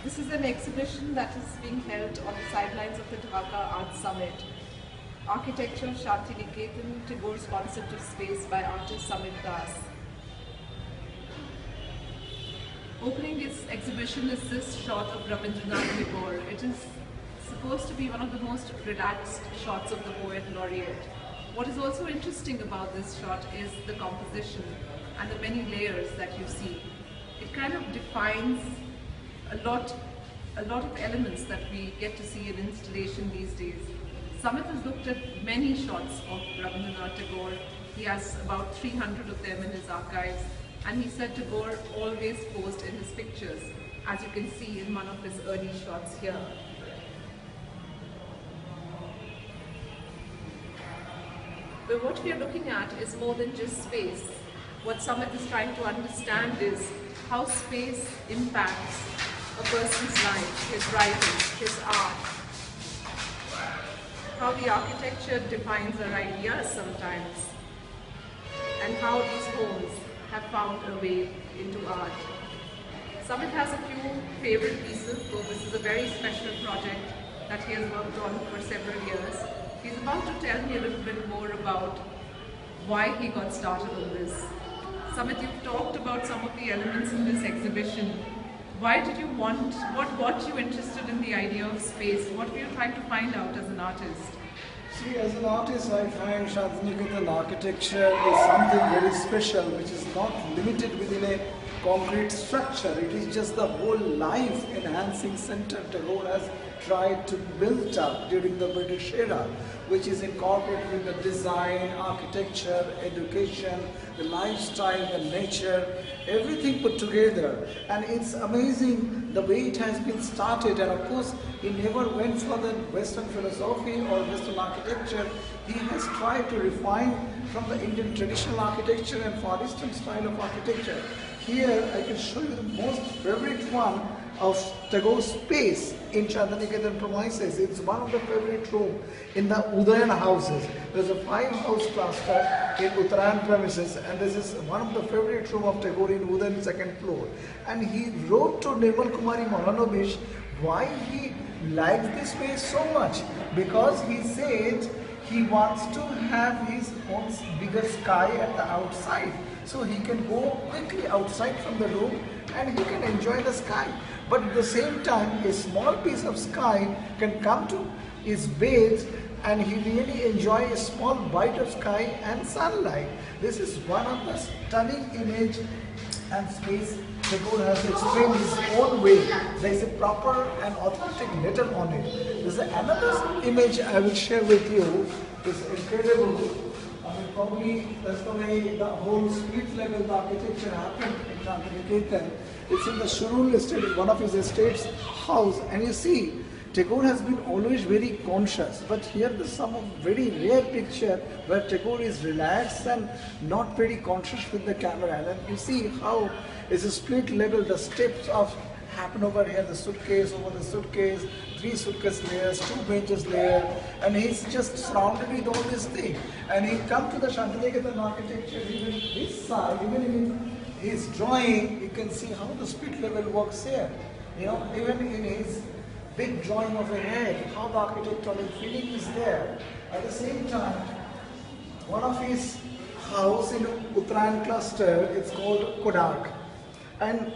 This is an exhibition that is being held on the sidelines of the Dhaka Art Summit. Architecture Santiniketan, Tagore's concept of space by artist Samit Das. Opening this exhibition is this shot of Rabindranath Tagore. It is supposed to be one of the most relaxed shots of the poet laureate. What is also interesting about this shot is the composition and the many layers that you see. It kind of defines a lot of elements that we get to see in installation these days. Samit has looked at many shots of Rabindranath Tagore. He has about 300 of them in his archives, and he said Tagore always posed in his pictures, as you can see in one of his early shots here. But what we are looking at is more than just space. What Samit is trying to understand is how space impacts a person's life, his writing, his art, how the architecture defines our ideas sometimes, and how these homes have found a way into art. Samit has a few favorite pieces, so this is a very special project that he has worked on for several years. He's about to tell me a little bit more about why he got started on this. Samit, you've talked about some of the elements in this exhibition. What got you interested in the idea of space? What were you trying to find out as an artist? See, as an artist, I find Santiniketan architecture is something very special, which is not limited within a concrete structure. It is just the whole life enhancing center Tagore has tried to build up during the British era, which is incorporated with the design, architecture, education, the lifestyle, the nature, everything put together. And it's amazing the way it has been started. And of course, he never went for the Western philosophy or Western architecture. He has tried to refine from the Indian traditional architecture and Far Eastern style of architecture. Here I can show you the most favorite one of Tagore's space in Santiniketan premises. It's one of the favorite room in the Udayan houses. There's a 5-house cluster in Uttarayan premises, and this is one of the favorite room of Tagore in Udayan 2nd floor. And he wrote to Nirmal Kumari Maulanobish why he likes this space so much, because he said he wants to have his own bigger sky at the outside, so he can go quickly outside from the room and he can enjoy the sky. But at the same time, a small piece of sky can come to his base and he really enjoy a small bite of sky and sunlight. This is one of the stunning image and space Tagore has explained his own way. There is a proper and authentic letter on it. There's another image I will share with you. It's incredible. I mean, probably that's the way the whole split level architecture happened in Santiniketan. It's in the Shurul estate, one of his estate's house, and you see, Tagore has been always very conscious, but here there's some very rare picture where Tagore is relaxed and not very conscious with the camera. And you see how it's a split level, the steps of happen over here, the suitcase over the suitcase, 3 suitcase layers, 2 benches layer, and he's just surrounded with all this thing. And he come to the Santiniketan architecture, even this side, even in his drawing, you can see how the split level works here. You know, even in his big drawing of a head, how the architectural feeling is there. At the same time, one of his house in Uttarayan cluster, it's called Kodak. And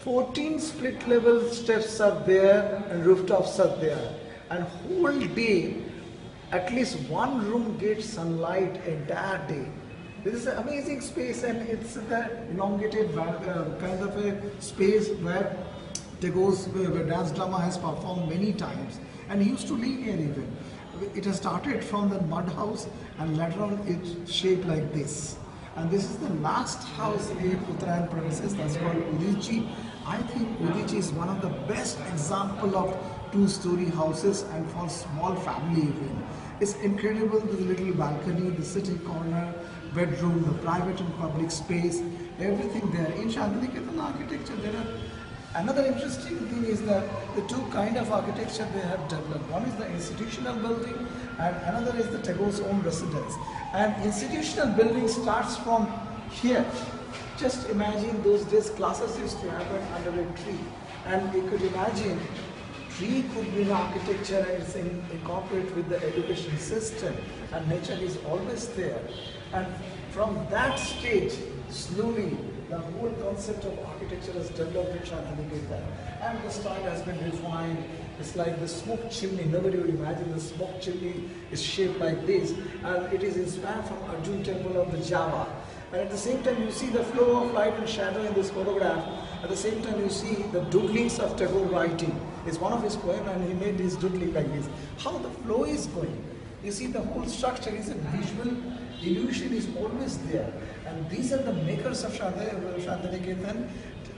14 split level steps are there and rooftops are there. And whole day, at least one room gets sunlight entire day. This is an amazing space, and it's the elongated kind of a space where Tagore's dance drama has performed many times, and he used to live here even. It has started from the mud house and later on it's shaped like this. And this is the last house in Uttarayan premises, that's called Udichi. I think Udichi is one of the best example of 2-story houses and for small family even. It's incredible, the little balcony, the sitting corner, bedroom, the private and public space, everything there. In Santiniketan architecture, there are another interesting thing is that the two kind of architecture they have developed. One is the institutional building and another is the Tagore's own residence. And institutional building starts from here Just imagine those days classes used to happen under a tree, and you could imagine tree could be in architecture and it's incorporated with the education system, and nature is always there. And from that stage, slowly the whole concept of architecture has developed in Santiniketan, and the style has been refined. It's like the smoke chimney. Nobody would imagine the smoke chimney is shaped like this, and it is inspired from Arjun temple of the Java. And at the same time, you see the flow of light and shadow in this photograph. At the same time, you see the doodlings of Tagore writing. It's one of his poems, and he made his doodling like this. How the flow is going. You see, the whole structure is a visual illusion is always there. And these are the makers of Santiniketan.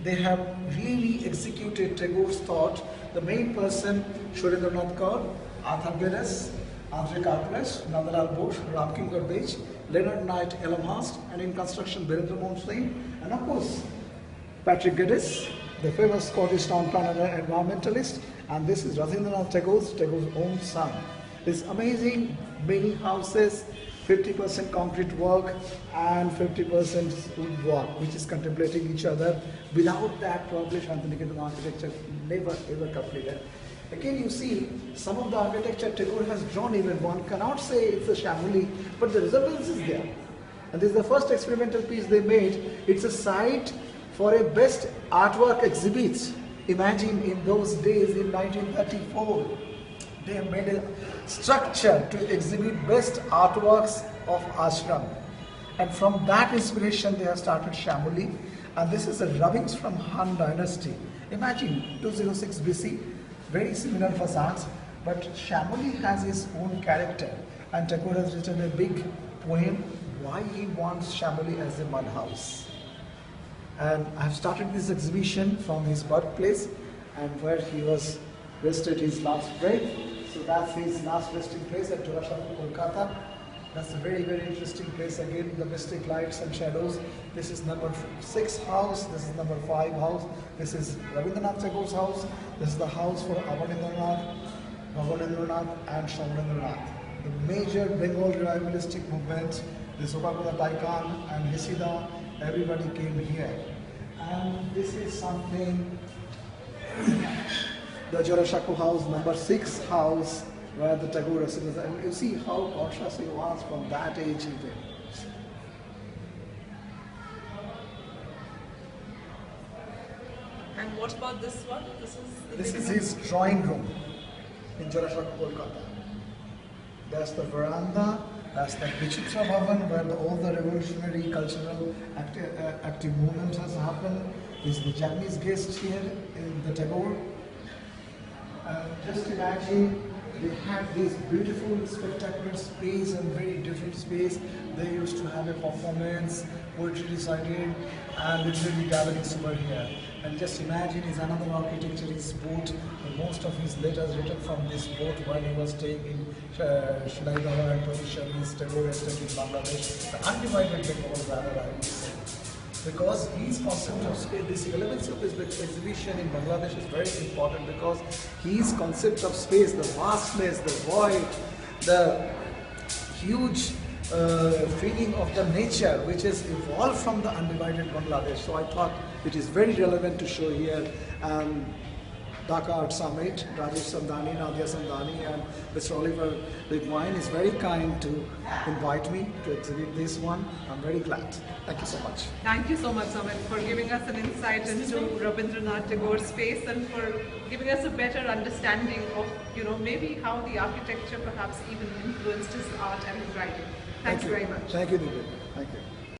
They have really executed Tagore's thought. The main person, Surendranath Kaur, Arthur Geddes, Andre Karples, Nandalal Bose, Ramkinkar Bej, Leonard Knight Elmhurst, and in construction Birendra Mohan Singh, and of course Patrick Geddes, the famous Scottish town planner and environmentalist, and this is Rabindranath Tagore's own son. This amazing many houses, 50% concrete work and 50% wood work, which is contemplating each other. Without that, probably Santiniketan architecture never ever completed. Again, you see some of the architecture Tagore has drawn. Even one cannot say it's a Shamoli, but the resemblance is there. And this is the first experimental piece they made. It's a site for a best artwork exhibit. Imagine in those days, in 1934, they have made a structure to exhibit best artworks of ashram. And from that inspiration, they have started Shamoli. And this is the rubbings from Han dynasty. Imagine 206 BC. Very similar facades, but Shamoli has his own character, and Tagore has written a big poem why he wants Shamoli as a mud house. And I have started this exhibition from his birthplace and where he was rested his last breath. So that's his last resting place at Dhaka, Kolkata. That's a very, very interesting place. Again, the mystic lights and shadows. This is number 6 house. This is number 5 house. This is Rabindranath Tagore's house. This is the house for Avanindranath, Bhaganindranath, and Shaurindranath. The major Bengal revivalistic movement, the Sokakuda Taikan and Hisida, everybody came here. And this is something, the Jorashaku house, number 6 house, where the Tagore residence, and you see how conscious he was from that age even. And what about this one? This is his drawing room in Jorashaku, Kolkata. That's the veranda, that's the Vichitra Bhavan, where all the revolutionary cultural active movements has happened. This is the Japanese guest here in the Tagore. Just imagine, they had this beautiful, spectacular space and very different space. They used to have a performance, poetry recited, and literary gatherings over here. And just imagine, is another architecture, his boat. Most of his letters written from this boat while he was staying in Shilaigawa and position his Tagore estate in Bangladesh. The undivided Bengal, rather, I would say. Because his concept of space, this relevance of this exhibition in Bangladesh is very important, because his concept of space, the vastness, the void, the huge feeling of the nature which has evolved from the undivided Bangladesh. So I thought it is very relevant to show here. Dhaka Art Summit, Rajesh Sandani, Nadia Sandani, and Mr. Oliver Lidwine is very kind to invite me to exhibit this one. I'm very glad. Thank you so much. Thank you so much, Amit, for giving us an insight into Rabindranath Tagore's space and for giving us a better understanding of, maybe how the architecture perhaps even influenced his art and his writing. Thank you very much. Thank you, Deepika. Thank you.